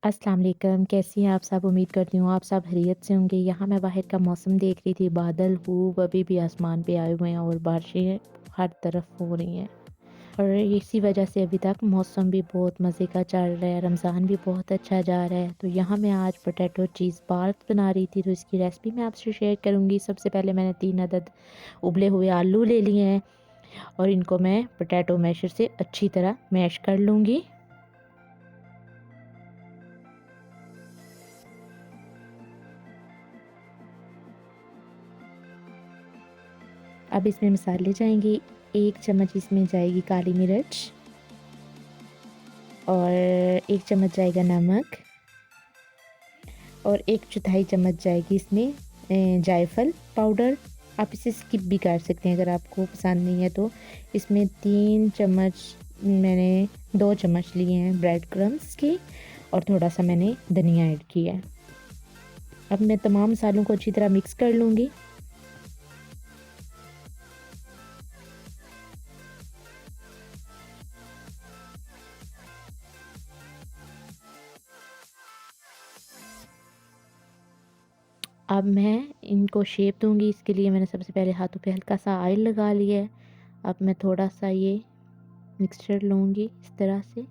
अस्सलाम वालेकुम, कैसी हैं आप सब? उम्मीद करती हूँ आप सब खैरियत से होंगे। यहाँ मैं बाहर का मौसम देख रही थी, बादल खूब अभी भी आसमान पे आए हुए हैं और बारिशें हर तरफ हो रही हैं और इसी वजह से अभी तक मौसम भी बहुत मज़े का चल रहा है, रमज़ान भी बहुत अच्छा जा रहा है। तो यहाँ मैं आज पोटैटो चीज़ बात बना रही थी, तो इसकी रेसिपी मैं आपसे शेयर करूँगी। सबसे पहले मैंने 3 अदद उबले हुए आलू ले लिए हैं और इनको मैं पोटैटो मैशर से अच्छी तरह मैश कर लूँगी। अब इसमें मसाले जाएंगे। 1 चम्मच इसमें जाएगी काली मिर्च और 1 चम्मच जाएगा नमक और 1/4 चम्मच जाएगी इसमें जायफल पाउडर। आप इसे स्किप भी कर सकते हैं अगर आपको पसंद नहीं है तो। इसमें 3 चम्मच मैंने 2 चम्मच लिए हैं ब्रेड क्रम्स के और थोड़ा सा मैंने धनिया ऐड किया है। अब मैं तमाम मसालों को अच्छी तरह मिक्स कर लूँगी। अब मैं इनको शेप दूंगी। इसके लिए मैंने सबसे पहले हाथों पे हल्का सा ऑयल लगा लिया है। अब मैं थोड़ा सा ये मिक्सचर लूँगी इस तरह से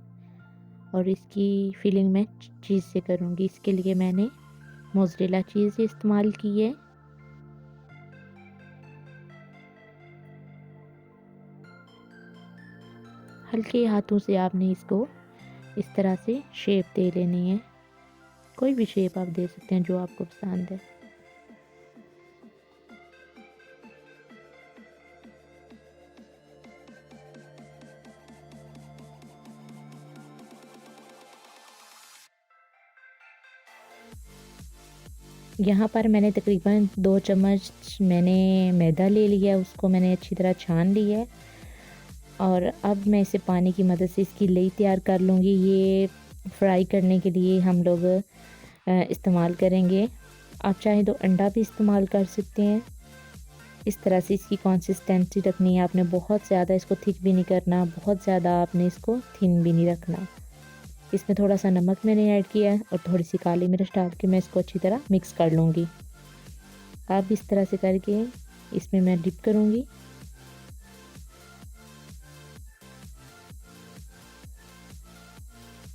और इसकी फिलिंग मैं चीज़ से करूँगी। इसके लिए मैंने मोज़रेला चीज़ इस्तेमाल की है। हल्के हाथों से आपने इसको इस तरह से शेप दे लेनी है। कोई भी शेप आप दे सकते हैं जो आपको पसंद है। यहाँ पर मैंने तकरीबन 2 चम्मच मैंने मैदा ले लिया है, उसको मैंने अच्छी तरह छान लिया है और अब मैं इसे पानी की मदद से इसकी लेई तैयार कर लूँगी। ये फ्राई करने के लिए हम लोग इस्तेमाल करेंगे। आप चाहें तो अंडा भी इस्तेमाल कर सकते हैं। इस तरह से इसकी कंसिस्टेंसी रखनी है आपने। बहुत ज़्यादा इसको थिक भी नहीं करना, बहुत ज़्यादा आपने इसको थिन भी नहीं रखना। इसमें थोड़ा सा नमक मैंने ऐड किया है और थोड़ी सी काली मिर्च डाल के मैं इसको अच्छी तरह मिक्स कर लूँगी। अब इस तरह से करके इसमें मैं डिप करूँगी।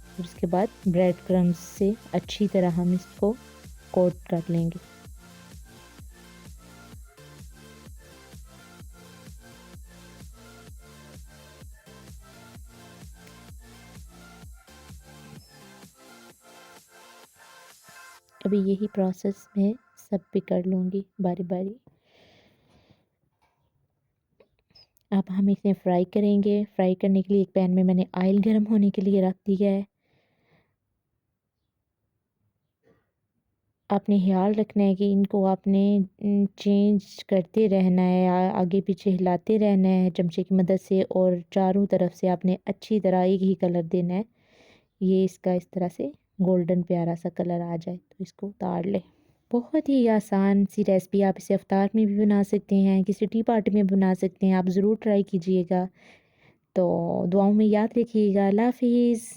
और उसके बाद ब्रेड क्रम्स से अच्छी तरह हम इसको कोट कर लेंगे। अभी यही प्रोसेस मैं सब पे कर लूँगी बारी बारी। अब हम इसे फ्राई करेंगे। फ्राई करने के लिए एक पैन में मैंने ऑयल गर्म होने के लिए रख दिया है। आपने ख्याल रखना है कि इनको आपने चेंज करते रहना है, आगे पीछे हिलाते रहना है चमचे की मदद से और चारों तरफ से आपने अच्छी तरह एक ही कलर देना है। ये इसका इस तरह से गोल्डन प्यारा सा कलर आ जाए तो इसको उतार ले। बहुत ही आसान सी रेसिपी। आप इसे इफ्तार में भी बना सकते हैं, किसी टी पार्टी में बना सकते हैं। आप ज़रूर ट्राई कीजिएगा। तो दुआओं में याद रखिएगा। अल्लाह हाफिज़।